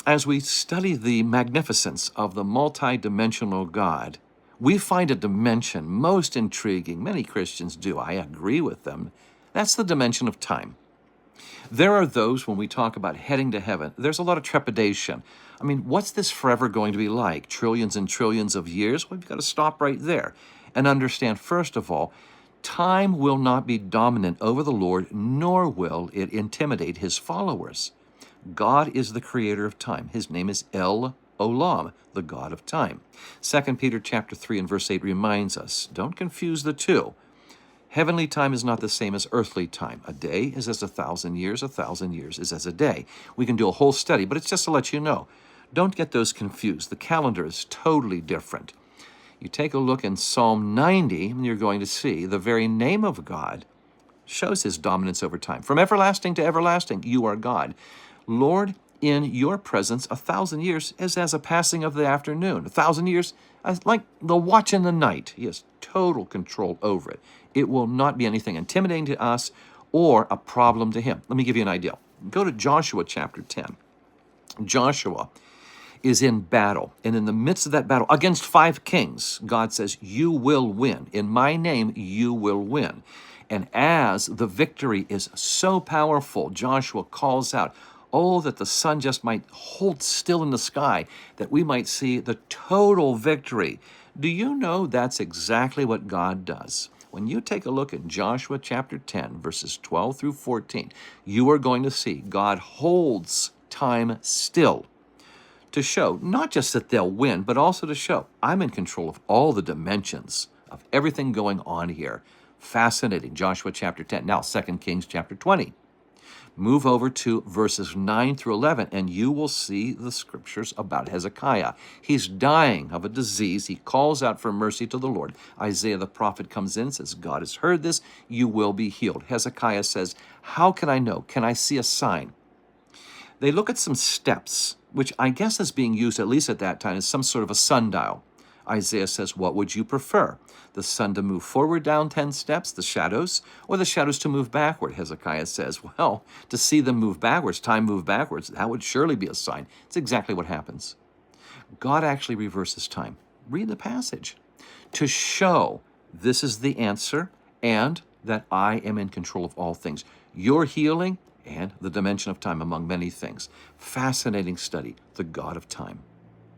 as we study the magnificence of the multidimensional God, we find a dimension most intriguing. Many Christians do. I agree with them. That's the dimension of time. There are those, when we talk about heading to heaven, there's a lot of trepidation. I mean, what's this forever going to be like? Trillions and trillions of years? Well, you've got to stop right there and understand, first of all, time will not be dominant over the Lord, nor will it intimidate his followers. God is the creator of time. His name is El Olam, the God of time. 2 Peter chapter 3 and verse 8 reminds us, don't confuse the two. Heavenly time is not the same as earthly time. A day is as 1,000 years. 1,000 years is as a day. We can do a whole study, but it's just to let you know. Don't get those confused. The calendar is totally different. You take a look in Psalm 90, and you're going to see the very name of God shows his dominance over time. From everlasting to everlasting, you are God. Lord, in your presence, 1,000 years is as a passing of the afternoon. 1,000 years, like the watch in the night. He has total control over it. It will not be anything intimidating to us or a problem to him. Let me give you an idea. Go to Joshua chapter 10. Joshua is in battle, and in the midst of that battle, against 5 kings, God says, you will win. In my name, you will win. And as the victory is so powerful, Joshua calls out, oh, that the sun just might hold still in the sky, that we might see the total victory. Do you know that's exactly what God does? When you take a look at Joshua chapter 10, verses 12 through 14, you are going to see God holds time still to show not just that they'll win, but also to show I'm in control of all the dimensions of everything going on here. Fascinating. Joshua chapter 10. Now, 2 Kings chapter 20. Move over to verses 9 through 11, and you will see the scriptures about Hezekiah. He's dying of a disease. He calls out for mercy to the Lord. Isaiah the prophet comes in and says, God has heard this. You will be healed. Hezekiah says, how can I know? Can I see a sign? They look at some steps, which I guess is being used, at least at that time, as some sort of a sundial. Isaiah says, what would you prefer? The sun to move forward down 10 steps, the shadows, or the shadows to move backward? Hezekiah says, well, to see them move backwards, time move backwards, that would surely be a sign. It's exactly what happens. God actually reverses time. Read the passage to show this is the answer and that I am in control of all things. Your healing and the dimension of time, among many things. Fascinating study, the God of time.